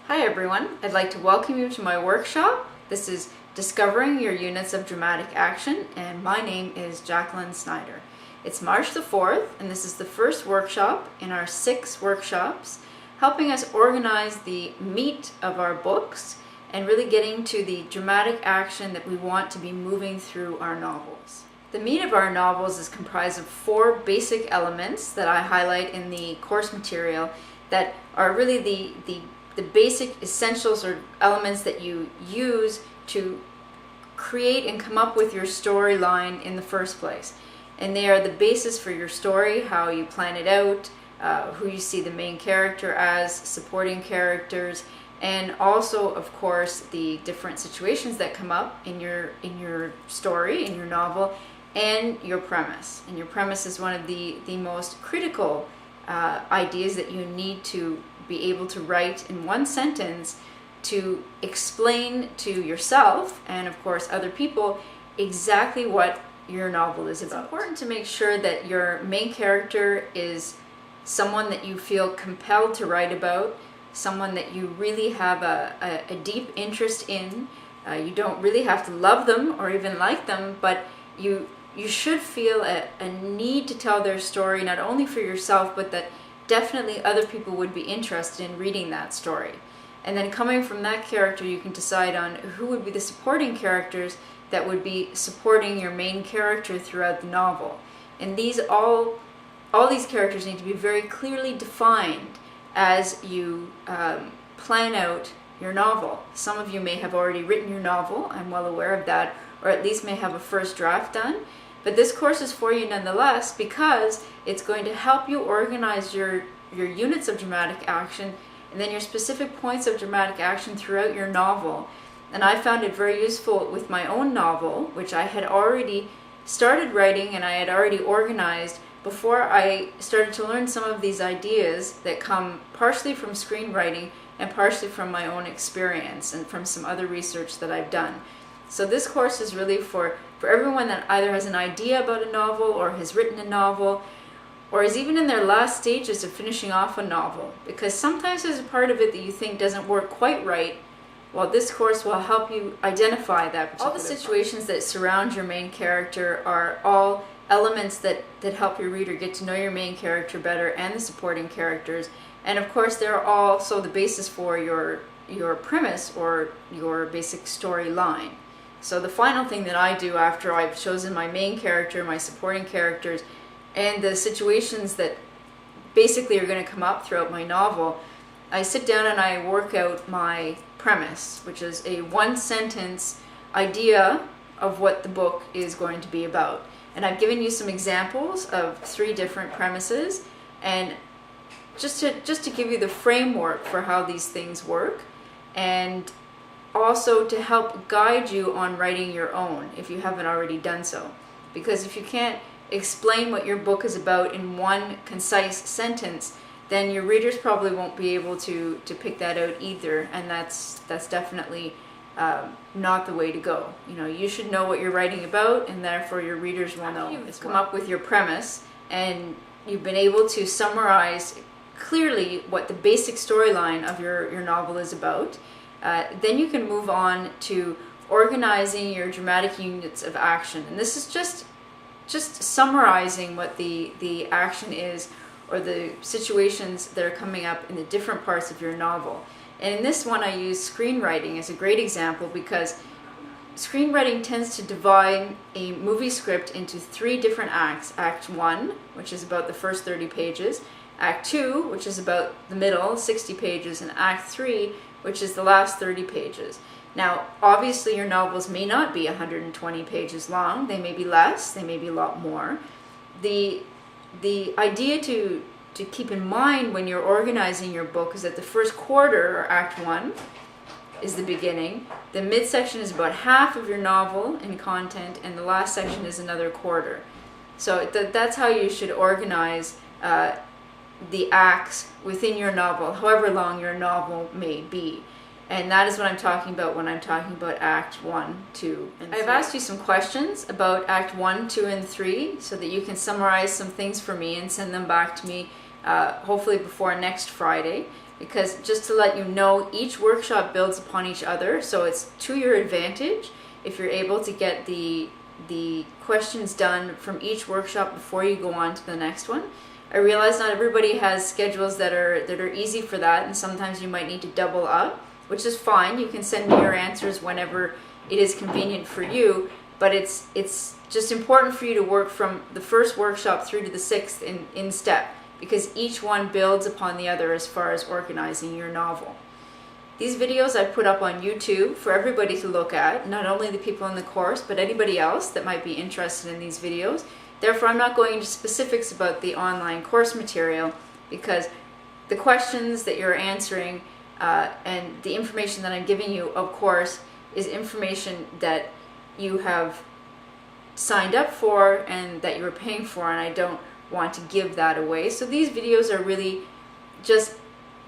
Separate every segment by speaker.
Speaker 1: Hi everyone, I'd like to welcome you to my workshop. This is Discovering Your Units of Dramatic Action, and my name is Jacqueline Snider. It's March the 4th, and this is the first workshop in our 6 workshops, helping us organize the meat of our books and really getting to the dramatic action that we want to be moving through our novels. The meat of our novels is comprised of 4 basic elements that I highlight in the course material that are really the basic essentials or elements that you use to create and come up with your storyline in the first place. And they are the basis for your story, how you plan it out, who you see the main character as, supporting characters, and also, of course, the different situations that come up in your story, in your novel, and your premise. And your premise is one of the most critical ideas that you need to be able to write in one sentence to explain to yourself and of course other people exactly what your novel is about. It's important to make sure that your main character is someone that you feel compelled to write about, someone that you really have a deep interest in. You don't really have to love them or even like them, but you should feel a need to tell their story, not only for yourself, but that definitely other people would be interested in reading that story. And then coming from that character, you can decide on who would be the supporting characters that would be supporting your main character throughout the novel. And all these characters need to be very clearly defined as you plan out your novel. Some of you may have already written your novel, I'm well aware of that, or at least may have a first draft done. But this course is for you nonetheless because it's going to help you organize your units of dramatic action and then your specific points of dramatic action throughout your novel. And I found it very useful with my own novel, which I had already started writing and I had already organized before I started to learn some of these ideas that come partially from screenwriting and partially from my own experience and from some other research that I've done. So this course is really for everyone that either has an idea about a novel or has written a novel or is even in their last stages of finishing off a novel, because sometimes there's a part of it that you think doesn't work quite right. Well, this course will help you identify that particular. All the situations that surround your main character are all elements that help your reader get to know your main character better and the supporting characters. And of course, they're also the basis for your premise or your basic storyline. So the final thing that I do after I've chosen my main character, my supporting characters, and the situations that basically are going to come up throughout my novel, I sit down and I work out my premise, which is a 1-sentence idea of what the book is going to be about. And I've given you some examples of 3 different premises, and just to give you the framework for how these things work, and also to help guide you on writing your own if you haven't already done so. Because if you can't explain what your book is about in one concise sentence, then your readers probably won't be able to pick that out either, and that's definitely not the way to go. You know, you should know what you're writing about, and therefore your readers will know. You've come up with your premise, and you've been able to summarize clearly what the basic storyline of your novel is about. Then you can move on to organizing your dramatic units of action. And this is just summarizing what the action is or the situations that are coming up in the different parts of your novel. And in this one I use screenwriting as a great example because screenwriting tends to divide a movie script into 3 different acts. Act 1, which is about the first 30 pages, Act 2, which is about the middle, 60 pages, and Act 3, which is the last 30 pages. Now, obviously your novels may not be 120 pages long. They may be less, they may be a lot more. The idea to keep in mind when you're organizing your book is that the first quarter, or Act 1, is the beginning. The midsection is about half of your novel in content, and the last section is another quarter. So that's how you should organize the acts within your novel, however long your novel may be. And that is what I'm talking about when I'm talking about Act 1, 2, and 3. I've asked you some questions about Act 1, 2, and 3 so that you can summarize some things for me and send them back to me hopefully before next Friday. because just to let you know, each workshop builds upon each other, so it's to your advantage if you're able to get the questions done from each workshop before you go on to the next one. I realize not everybody has schedules that are easy for that, and sometimes you might need to double up, which is fine. You can send me your answers whenever it is convenient for you, but it's just important for you to work from the first workshop through to the 6th in step, because each one builds upon the other as far as organizing your novel. These videos I put up on YouTube for everybody to look at, not only the people in the course, but anybody else that might be interested in these videos. Therefore, I'm not going into specifics about the online course material, because the questions that you're answering and the information that I'm giving you, of course, is information that you have signed up for and that you're paying for, and I don't want to give that away. So these videos are really just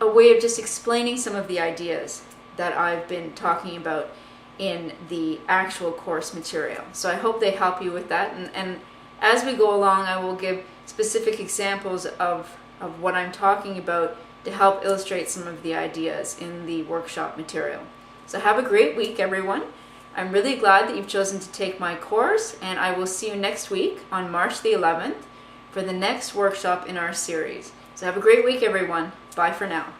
Speaker 1: a way of just explaining some of the ideas that I've been talking about in the actual course material. So I hope they help you with that, and as we go along, I will give specific examples of what I'm talking about to help illustrate some of the ideas in the workshop material. So have a great week, everyone. I'm really glad that you've chosen to take my course, and I will see you next week on March the 11th for the next workshop in our series. So have a great week, everyone. Bye for now.